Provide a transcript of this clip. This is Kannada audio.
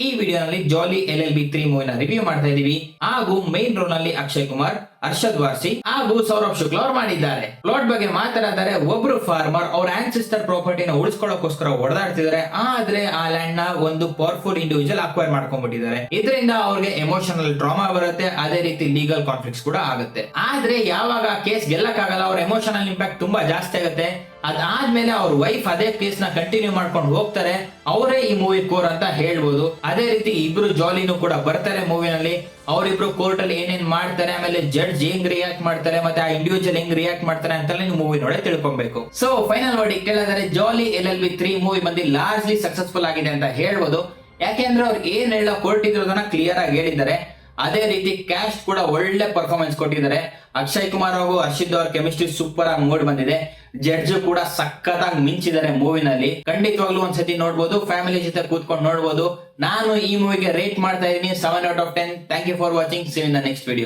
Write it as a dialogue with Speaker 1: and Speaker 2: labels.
Speaker 1: ಈ ವಿಡಿಯೋನಲ್ಲಿ ಜಾಲಿ LLB 3 ಮೂವಿನ ರಿವ್ಯೂ ಮಾಡ್ತಾ ಇದೀವಿ ಹಾಗೂ ಮೈನ್ ರೋಲ್ ನಲ್ಲಿ ಅಕ್ಷಯ್ ಕುಮಾರ್, ಅರ್ಷದ್ ವಾರ್ಸಿ ಹಾಗೂ ಸೌರಭ್ ಶುಕ್ಲಾ ಅವರು ಮಾಡಿದ್ದಾರೆ. ಪ್ಲಾಟ್ ಬಗ್ಗೆ ಮಾತಾಡಿದರೆ ಒಬ್ರು ಫಾರ್ಮರ್ ಅವ್ರ ಆನ್ಸಿಸ್ಟರ್ ಪ್ರಾಪರ್ಟಿನ ಉಳಿಸ್ಕೊಳ್ಳೋಕೋಸ್ಕರ ಹೊಡೆದಾಡ್ತಿದ್ದಾರೆ. ಆದ್ರೆ ಆ ಲ್ಯಾಂಡ್ ನ ಒಂದು ಪವರ್ಫುಲ್ ಇಂಡಿವಿಜುವಲ್ ಅಕ್ವೈರ್ ಮಾಡ್ಕೊಂಡ್ಬಿಟ್ಟಿದ್ದಾರೆ. ಇದರಿಂದ ಅವ್ರಿಗೆ ಎಮೋಷನಲ್ ಟ್ರಾಮಾ ಬರುತ್ತೆ, ಅದೇ ರೀತಿ ಲೀಗಲ್ ಕಾನ್ಫ್ಲಿಕ್ಟ್ಸ್ ಕೂಡ ಆಗುತ್ತೆ. ಆದ್ರೆ ಯಾವಾಗ ಕೇಸ್ ಗೆಲ್ಲಕ್ಕಾಗಲ್ಲ, ಅವ್ರ ಎಮೋಷನಲ್ ಇಂಪ್ಯಾಕ್ಟ್ ತುಂಬಾ ಜಾಸ್ತಿ ಆಗುತ್ತೆ. ಅದಾದ್ಮೇಲೆ ಅವ್ರ ವೈಫ್ ಅದೇ ಕೇಸ್ ನ ಕಂಟಿನ್ಯೂ ಮಾಡ್ಕೊಂಡು ಹೋಗ್ತಾರೆ. ಅವರೇ ಈ ಮೂವಿ ಕೋರ್ ಅಂತ ಹೇಳ್ಬೋದು. ಅದೇ ರೀತಿ ಇಬ್ರು ಜಾಲಿನೂ ಕೂಡ ಬರ್ತಾರೆ ಮೂವಿನಲ್ಲಿ. ಅವರಿಬ್ರು ಕೋರ್ಟ್ ಅಲ್ಲಿ ಏನೇನ್ ಮಾಡ್ತಾರೆ, ಆಮೇಲೆ ಜಡ್ಜ್ ಹೆಂಗ್ ರಿಯಾಕ್ಟ್ ಮಾಡ್ತಾರೆ, ಮತ್ತೆ ಆ ಇಂಡಿವಿಜುವಲ್ ಹೆಂಗ್ ರಿಯಾಕ್ಟ್ ಮಾಡ್ತಾರೆ ಅಂತ ನೀವು ಮೂವಿ ನೋಡಿ ತಿಳ್ಕೊಬೇಕು. ಸೊ ಫೈನಲ್ ವರ್ಡಿಕ್ಟ್ ಕೇಳಿದರೆ ಜಾಲಿ LLB 3 ಮೂವಿ ಬಂದು ಲಾರ್ಜ್ಲಿ ಸಕ್ಸಸ್ಫುಲ್ ಆಗಿದೆ ಅಂತ ಹೇಳ್ಬೋದು. ಯಾಕೆಂದ್ರೆ ಅವ್ರು ಏನ್ ಹೇಳೋ ಕೋರ್ಟ್ ಇರೋದನ್ನ ಕ್ಲಿಯರ್ ಆಗಿ ಹೇಳಿದ್ದಾರೆ. ಅದೇ ರೀತಿ ಕ್ಯಾಸ್ಟ್ ಕೂಡ ಒಳ್ಳೆ ಪರ್ಫಾರ್ಮೆನ್ಸ್ ಕೊಟ್ಟಿದ್ದಾರೆ. ಅಕ್ಷಯ್ ಕುಮಾರ್ ಹಾಗೂ ಹರ್ಷಿದ್ ಅವ್ರ ಕೆಮಿಸ್ಟ್ರಿ ಸೂಪರ್ ಆಗಿ ಮೂಡ್ ಬಂದಿದೆ. ಜಡ್ಜ್ ಕೂಡ ಸಖತ್ತಾಗಿ ಮಿಂಚಿದ್ದಾರೆ ಮೂವಿನಲ್ಲಿ. ಖಂಡಿತವಾಗ್ಲೂ ಒಂದ್ಸತಿ ನೋಡ್ಬೋದು, ಫ್ಯಾಮಿಲಿ ಜೊತೆ ಕೂತ್ಕೊಂಡು ನೋಡ್ಬೋದು. ನಾನು ಈ ಮೂವಿಗೆ ರೇಟ್ ಮಾಡ್ತಾ ಇದೀನಿ 7 out of 10. Thank you for watching. See in the next video.